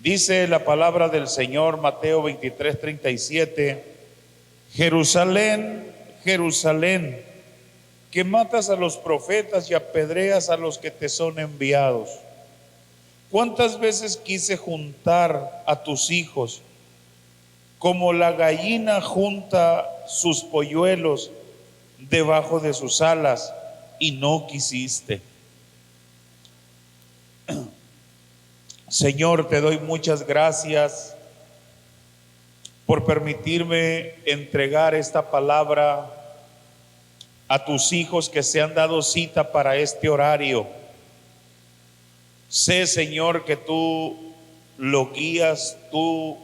Dice la palabra del Señor, Mateo 23:37, Jerusalén, Jerusalén, que matas a los profetas y apedreas a los que te son enviados. ¿Cuántas veces quise juntar a tus hijos como la gallina junta sus polluelos debajo de sus alas, y no quisiste? Señor, te doy muchas gracias por permitirme entregar esta palabra a tus hijos que se han dado cita para este horario. Sé, Señor, que tú lo guías, tú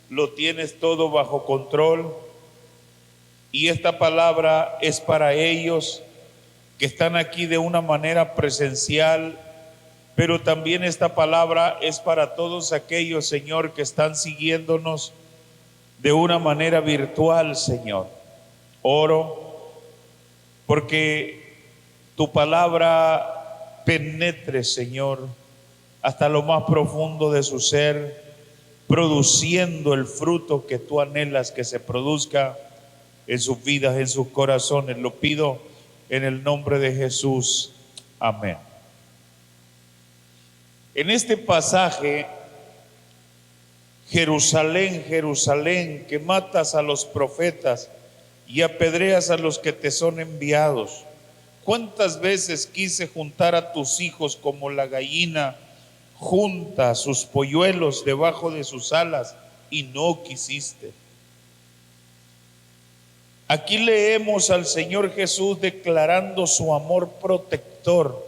lo tienes todo bajo control, y esta palabra es para ellos que están aquí de una manera presencial, pero también esta palabra es para todos aquellos, Señor, que están siguiéndonos de una manera virtual, Señor. Oro porque tu palabra penetre, Señor, hasta lo más profundo de su ser, produciendo el fruto que tú anhelas que se produzca en sus vidas, en sus corazones. Lo pido en el nombre de Jesús. Amén. En este pasaje, Jerusalén, Jerusalén, que matas a los profetas y apedreas a los que te son enviados. ¿Cuántas veces quise juntar a tus hijos como la gallina junta sus polluelos debajo de sus alas, y no quisiste? Aquí leemos al Señor Jesús declarando su amor protector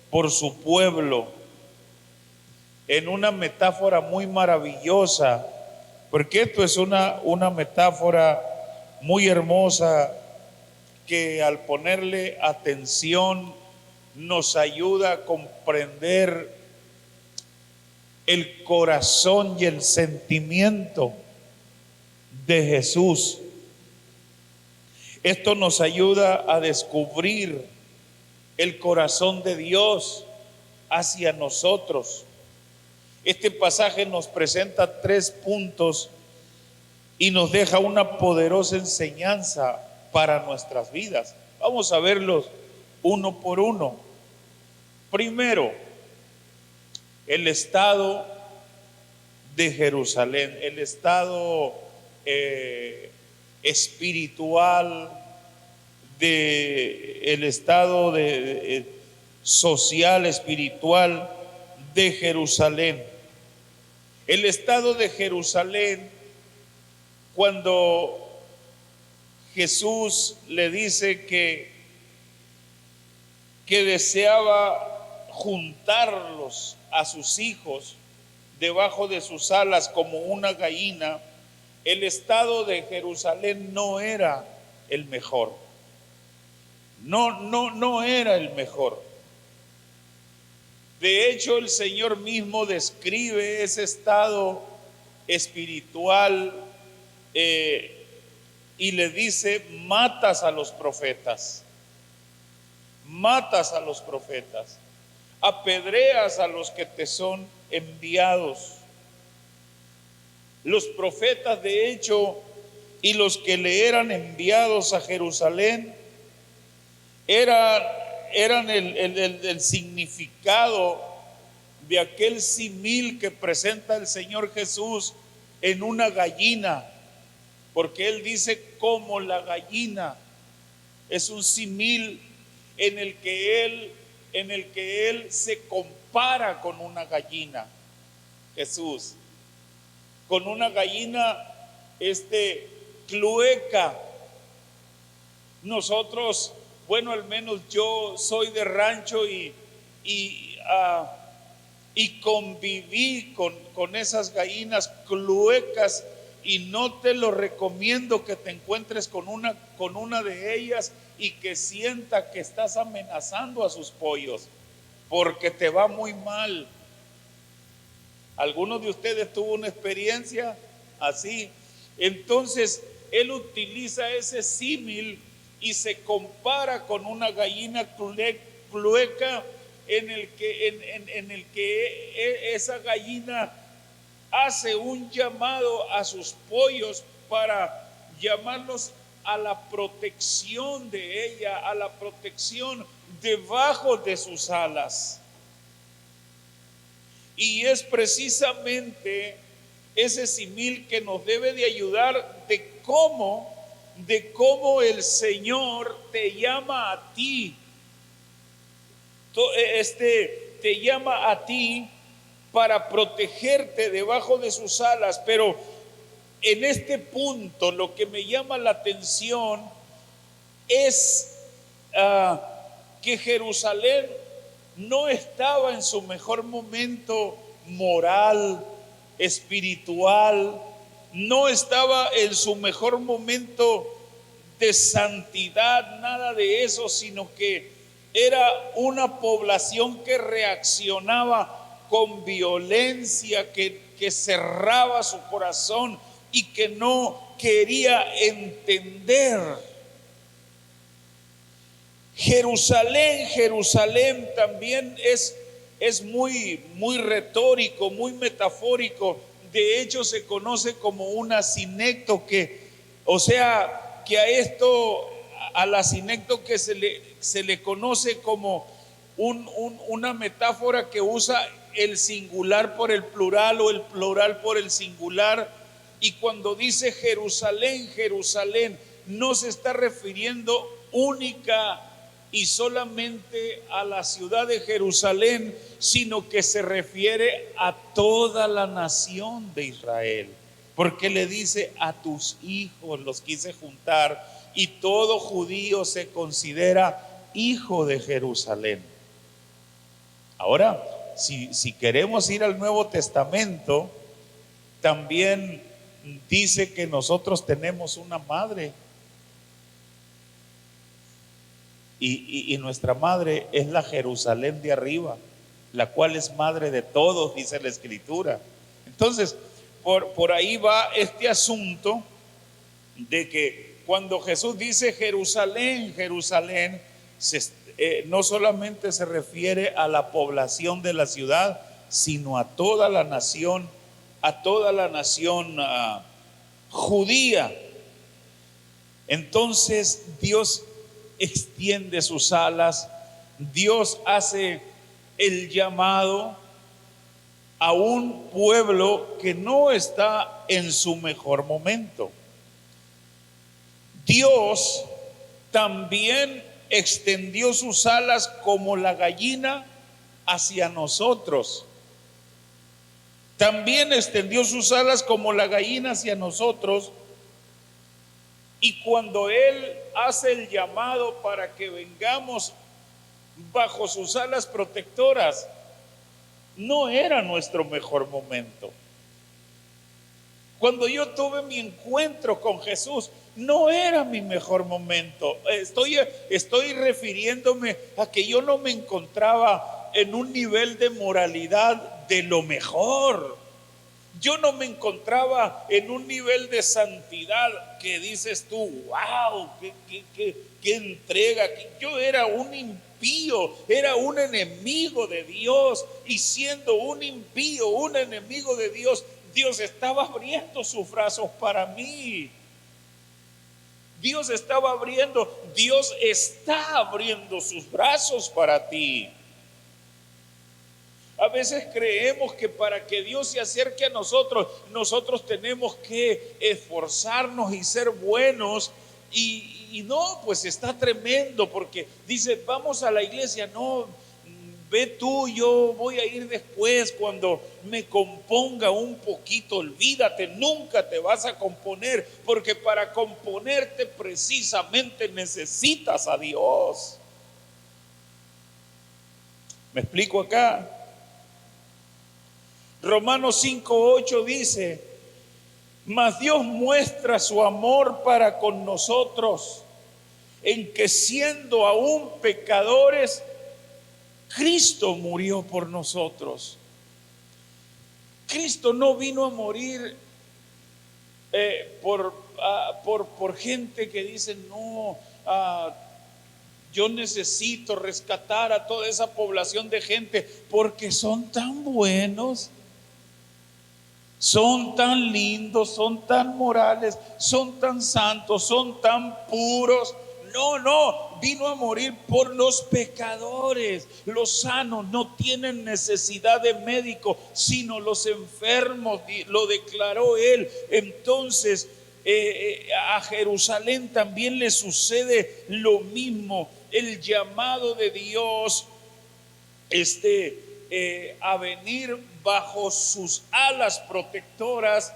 por su pueblo en una metáfora muy maravillosa, porque esto es una metáfora muy hermosa que al ponerle atención nos ayuda a comprender el corazón y el sentimiento de Jesús. Esto nos ayuda a descubrir el corazón de Dios hacia nosotros. Este pasaje nos presenta 3 puntos y nos deja una poderosa enseñanza para nuestras vidas. Vamos a verlos uno por uno. Primero, el estado de Jerusalén, el estado espiritual, el estado social, espiritual de Jerusalén. El estado de Jerusalén, cuando Jesús le dice que deseaba juntarlos a sus hijos debajo de sus alas como una gallina, el estado de Jerusalén no era el mejor. No era el mejor. De hecho, el Señor mismo describe ese estado espiritual y le dice: matas a los profetas, matas a los profetas, apedreas a los que te son enviados. Los profetas, de hecho, y los que le eran enviados a Jerusalén eran el significado de aquel símil que presenta el Señor Jesús en una gallina, porque Él dice como la gallina. Es un símil en el que Él se compara con una gallina, Jesús, con una gallina clueca. Nosotros, bueno, al menos yo soy de rancho y conviví con esas gallinas cluecas, y no te lo recomiendo que te encuentres con una de ellas y que sienta que estás amenazando a sus pollos, porque te va muy mal. ¿Alguno de ustedes tuvo una experiencia así? Entonces Él utiliza ese símil y se compara con una gallina clueca en el que esa gallina hace un llamado a sus pollos para llamarlos a la protección de ella, a la protección debajo de sus alas. Y es precisamente ese símil que nos debe de ayudar de cómo el Señor te llama a ti. Te llama a ti para protegerte debajo de sus alas, pero en este punto lo que me llama la atención es que Jerusalén no estaba en su mejor momento moral, espiritual, no estaba en su mejor momento de santidad, nada de eso, sino que era una población que reaccionaba con violencia, que cerraba su corazón y que no quería entender. Jerusalén también es muy retórico, muy metafórico. De hecho, se conoce como una sinécdoque, o sea, que a la sinécdoque se le conoce como una metáfora que usa el singular por el plural o el plural por el singular. Y cuando dice Jerusalén, Jerusalén, no se está refiriendo única y solamente a la ciudad de Jerusalén, sino que se refiere a toda la nación de Israel, porque le dice: a tus hijos los quise juntar, y todo judío se considera hijo de Jerusalén. Ahora, si queremos ir al Nuevo Testamento, también dice que nosotros tenemos una madre. Y nuestra madre es la Jerusalén de arriba, la cual es madre de todos, dice la Escritura. Entonces, por ahí va este asunto de que cuando Jesús dice Jerusalén, Jerusalén, no solamente se refiere a la población de la ciudad, sino a toda la nación, judía. Entonces Dios extiende sus alas, Dios hace el llamado a un pueblo que no está en su mejor momento. Dios también extendió sus alas como la gallina hacia nosotros. También extendió sus alas como la gallina hacia nosotros. Y cuando Él hace el llamado para que vengamos bajo sus alas protectoras, no era nuestro mejor momento. Cuando yo tuve mi encuentro con Jesús, no era mi mejor momento. Estoy refiriéndome a que yo no me encontraba en un nivel de moralidad de lo mejor. Yo no me encontraba en un nivel de santidad que dices tú: wow, qué entrega. Yo era un impío, era un enemigo de Dios, y siendo un impío, un enemigo de Dios, Dios estaba abriendo sus brazos para mí. Dios está abriendo sus brazos para ti. A veces creemos que para que Dios se acerque a nosotros, nosotros tenemos que esforzarnos y ser buenos. Y no, pues está tremendo, porque dice: vamos a la iglesia. No, ve tú, yo voy a ir después cuando me componga un poquito. Olvídate, nunca te vas a componer, porque para componerte precisamente necesitas a Dios. ¿Me explico acá? Romanos 5:8 dice: mas Dios muestra su amor para con nosotros, en que siendo aún pecadores, Cristo murió por nosotros. Cristo no vino a morir por gente que dice: no, yo necesito rescatar a toda esa población de gente porque son tan buenos. Son tan lindos, son tan morales, son tan santos, son tan puros. No, no, vino a morir por los pecadores. Los sanos no tienen necesidad de médico, sino los enfermos, lo declaró él. Entonces, a Jerusalén también le sucede lo mismo. El llamado de Dios a venir bajo sus alas protectoras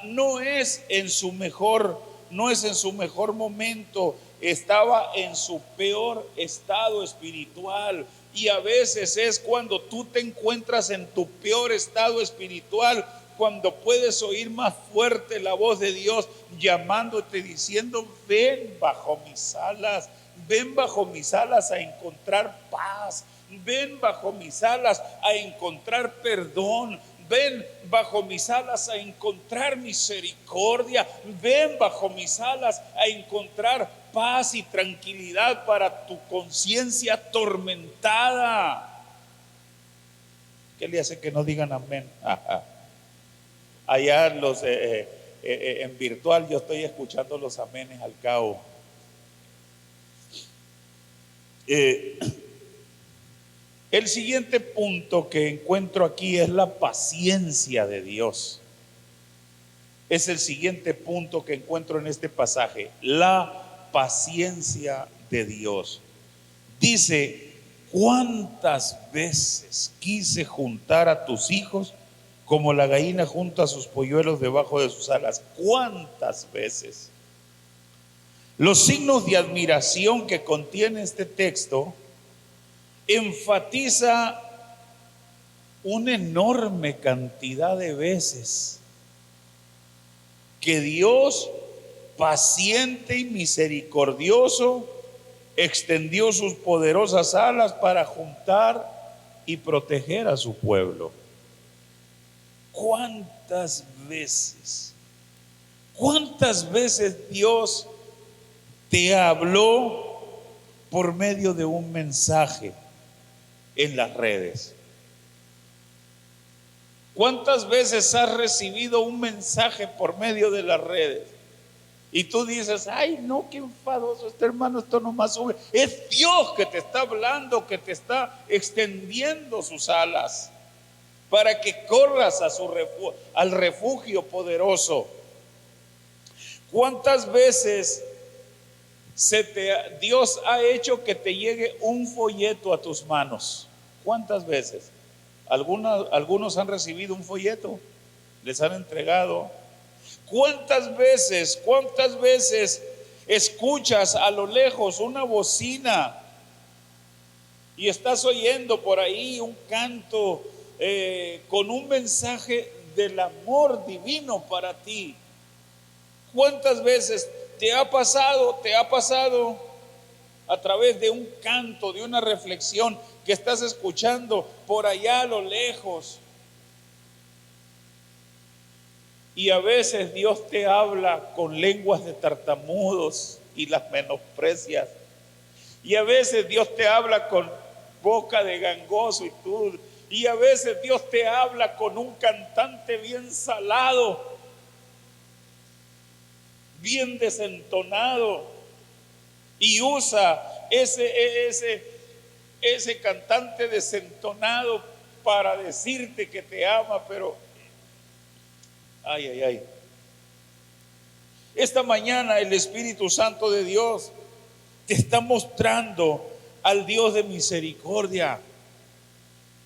no es en su mejor momento. Estaba en su peor estado espiritual, y a veces es cuando tú te encuentras en tu peor estado espiritual cuando puedes oír más fuerte la voz de Dios llamándote, diciendo: ven bajo mis alas, ven bajo mis alas a encontrar paz, ven bajo mis alas a encontrar perdón, ven bajo mis alas a encontrar misericordia, ven bajo mis alas a encontrar paz y tranquilidad para tu conciencia atormentada. ¿Qué le hace que no digan amén? Allá en virtual yo estoy escuchando los amenes al cabo. El siguiente punto que encuentro aquí es la paciencia de Dios. Es el siguiente punto que encuentro en este pasaje, la paciencia de Dios. Dice: ¿cuántas veces quise juntar a tus hijos como la gallina junta sus polluelos debajo de sus alas? ¿Cuántas veces? Los signos de admiración que contiene este texto enfatiza una enorme cantidad de veces que Dios, paciente y misericordioso, extendió sus poderosas alas para juntar y proteger a su pueblo. ¿Cuántas veces? ¿Cuántas veces Dios te habló por medio de un mensaje en las redes? ¿Cuántas veces has recibido un mensaje por medio de las redes? Y tú dices: ay, no, qué enfadoso este hermano, esto nomás sube. Es Dios que te está hablando, que te está extendiendo sus alas para que corras al refugio poderoso. ¿Cuántas veces Dios ha hecho que te llegue un folleto a tus manos? ¿Cuántas veces? Algunos han recibido un folleto, les han entregado. ¿Cuántas veces escuchas a lo lejos una bocina y estás oyendo por ahí un canto con un mensaje del amor divino para ti? ¿Cuántas veces te ha pasado a través de un canto, de una reflexión que estás escuchando por allá a lo lejos? Y a veces Dios te habla con lenguas de tartamudos y las menosprecias. Y a veces Dios te habla con boca de gangoso y a veces Dios te habla con un cantante bien salado, bien desentonado, y usa ese cantante desentonado para decirte que te ama, pero ay. Esta mañana el Espíritu Santo de Dios te está mostrando al Dios de misericordia,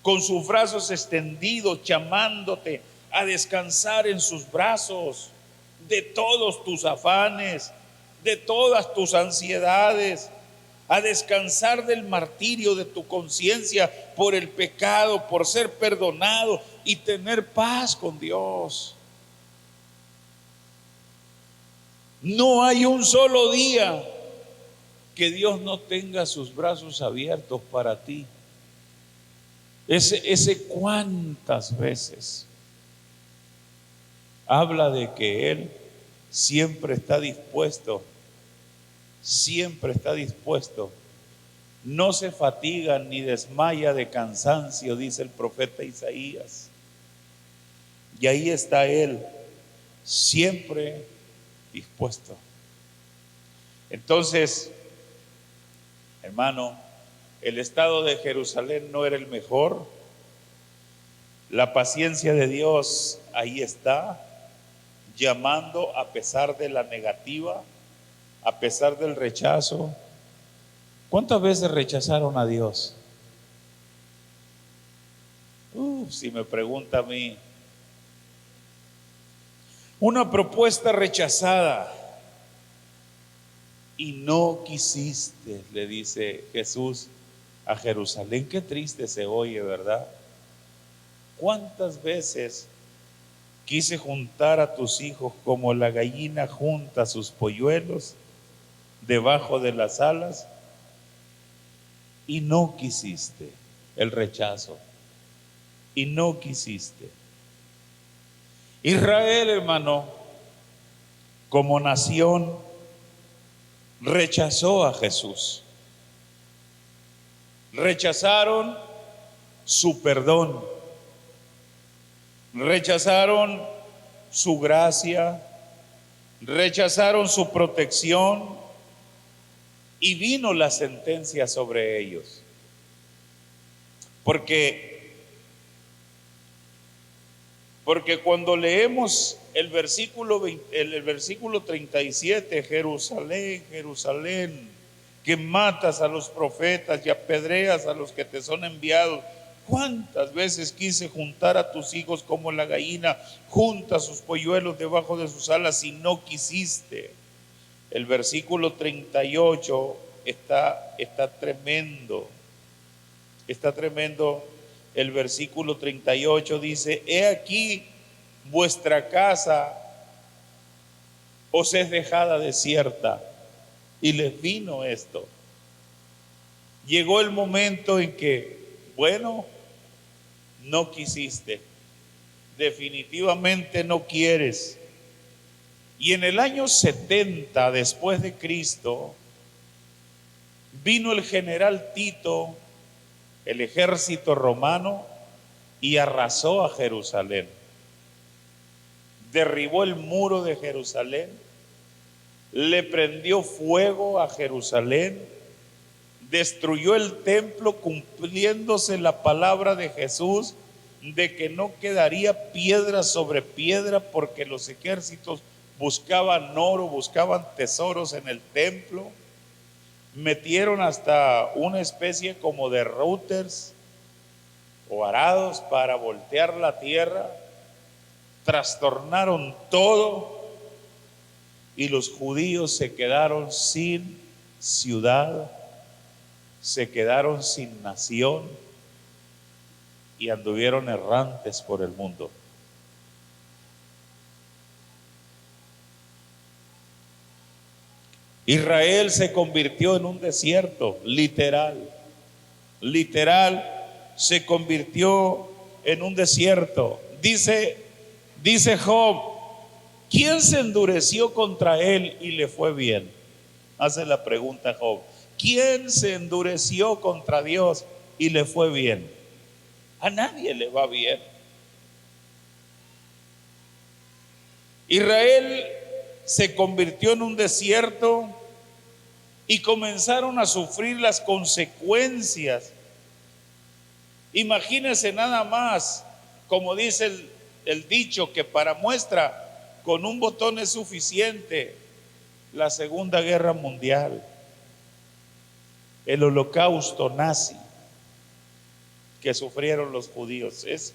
con sus brazos extendidos, llamándote a descansar en sus brazos de todos tus afanes, de todas tus ansiedades, a descansar del martirio de tu conciencia por el pecado, por ser perdonado y tener paz con Dios. No hay un solo día que Dios no tenga sus brazos abiertos para ti. Ese cuántas veces habla de que Él siempre está dispuesto, no se fatiga ni desmaya de cansancio, dice el profeta Isaías. Y ahí está Él, siempre dispuesto. Entonces, hermano, el estado de Jerusalén no era el mejor. La paciencia de Dios ahí está, llamando a pesar de la negativa, a pesar del rechazo. ¿Cuántas veces rechazaron a Dios? Si me pregunta a mí, una propuesta rechazada y no quisiste, le dice Jesús a Jerusalén. Qué triste se oye, ¿verdad? ¿Cuántas veces quise juntar a tus hijos como la gallina junta sus polluelos debajo de las alas? Y no quisiste. El rechazo. Y no quisiste. Israel, hermano, como nación, rechazó a Jesús. Rechazaron su perdón. Rechazaron su gracia. Rechazaron su protección. Y vino la sentencia sobre ellos. Porque cuando leemos el versículo 37, Jerusalén, Jerusalén, que matas a los profetas y apedreas a los que te son enviados. ¿Cuántas veces quise juntar a tus hijos como la gallina junta sus polluelos debajo de sus alas y no quisiste? El versículo 38 está tremendo. Está tremendo. El versículo 38 dice: he aquí vuestra casa os es dejada desierta. Y les vino esto. Llegó el momento en que, bueno, no quisiste. Definitivamente no quieres. Y en el año 70 después de Cristo, vino el general Tito, el ejército romano, y arrasó a Jerusalén. Derribó el muro de Jerusalén, le prendió fuego a Jerusalén, destruyó el templo, cumpliéndose la palabra de Jesús de que no quedaría piedra sobre piedra, porque los ejércitos buscaban oro, buscaban tesoros en el templo. Metieron hasta una especie como de routers o arados para voltear la tierra, trastornaron todo y los judíos se quedaron sin ciudad, se quedaron sin nación y anduvieron errantes por el mundo. Israel se convirtió en un desierto, literal se convirtió en un desierto. Dice Job: ¿quién se endureció contra él y le fue bien? Hace la pregunta Job. ¿Quién se endureció contra Dios y le fue bien? A nadie le va bien. Israel se convirtió en un desierto y comenzaron a sufrir las consecuencias. Imagínense nada más, como dice el dicho, que para muestra con un botón es suficiente: la Segunda Guerra Mundial, el holocausto nazi que sufrieron los judíos. Es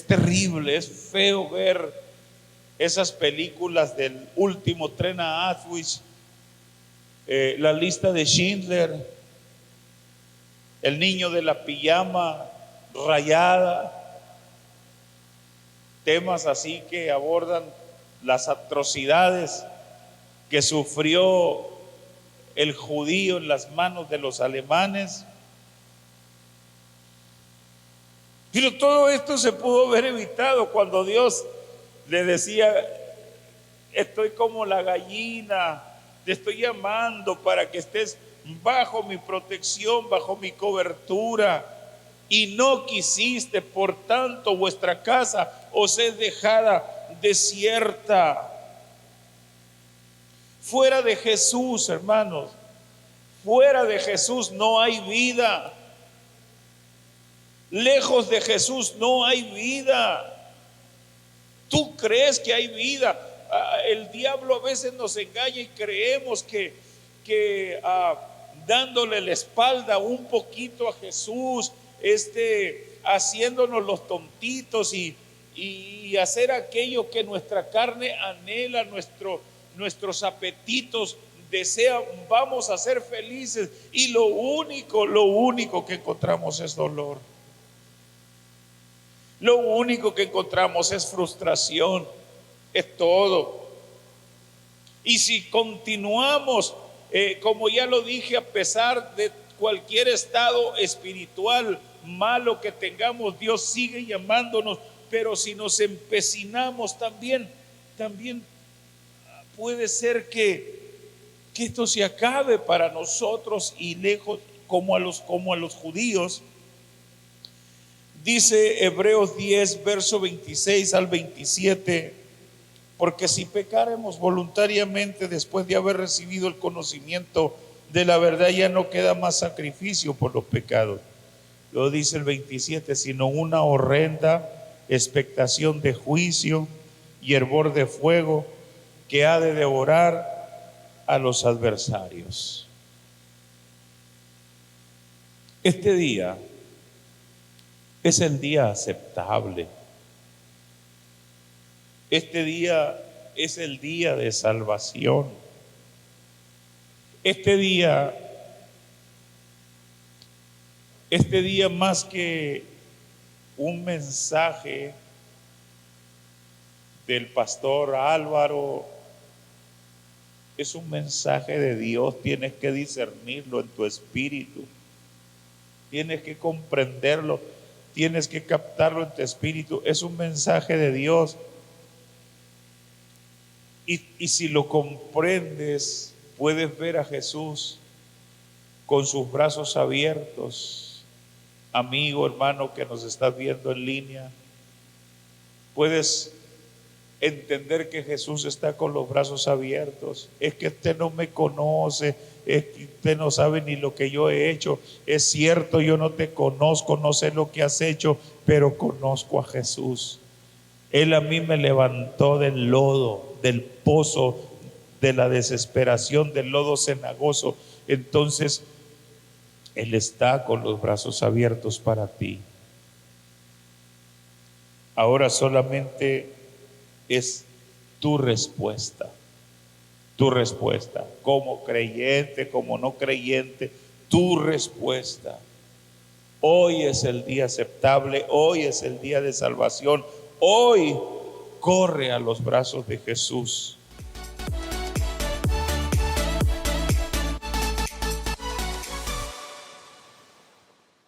terrible, es feo ver esas películas del último tren a Auschwitz, la lista de Schindler, el niño de la pijama rayada, temas así que abordan las atrocidades que sufrió el judío en las manos de los alemanes. Pero todo esto se pudo haber evitado cuando Dios le decía: estoy como la gallina, te estoy llamando para que estés bajo mi protección, bajo mi cobertura. y no quisiste, por tanto vuestra casa os es dejada desierta. Fuera de Jesús, hermanos, fuera de Jesús no hay vida. Lejos de Jesús no hay vida. ¿Tú crees que hay vida? El diablo a veces nos engaña y creemos que dándole la espalda un poquito a Jesús, haciéndonos los tontitos y hacer aquello que nuestra carne anhela, nuestros apetitos desean, vamos a ser felices, y lo único que encontramos es dolor. Lo único que encontramos es frustración, es todo. Y si continuamos, como ya lo dije, a pesar de cualquier estado espiritual malo que tengamos, Dios sigue llamándonos. Pero si nos empecinamos también puede ser que esto se acabe para nosotros, y lejos, como a los judíos. Dice Hebreos 10, verso 26 al 27: porque si pecáremos voluntariamente después de haber recibido el conocimiento de la verdad, ya no queda más sacrificio por los pecados. Lo dice el 27, sino una horrenda expectación de juicio y hervor de fuego que ha de devorar a los adversarios. Este día es el día aceptable. Este día es el día de salvación. Este día más que un mensaje del pastor Álvaro, es un mensaje de Dios. Tienes que discernirlo en tu espíritu, tienes que comprenderlo, tienes que captarlo en tu espíritu. Es un mensaje de Dios, y si lo comprendes, puedes ver a Jesús con sus brazos abiertos. Amigo, hermano que nos estás viendo en línea, puedes entender que Jesús está con los brazos abiertos. Es que usted no me conoce, es que usted no sabe ni lo que yo he hecho. Es cierto, yo no te conozco, no sé lo que has hecho, pero conozco a Jesús. Él a mí me levantó del lodo, del pozo de la desesperación, del lodo cenagoso. Entonces Él está con los brazos abiertos para ti. Ahora solamente es tu respuesta, como creyente, como no creyente, tu respuesta. Hoy es el día aceptable, hoy es el día de salvación, hoy corre a los brazos de Jesús.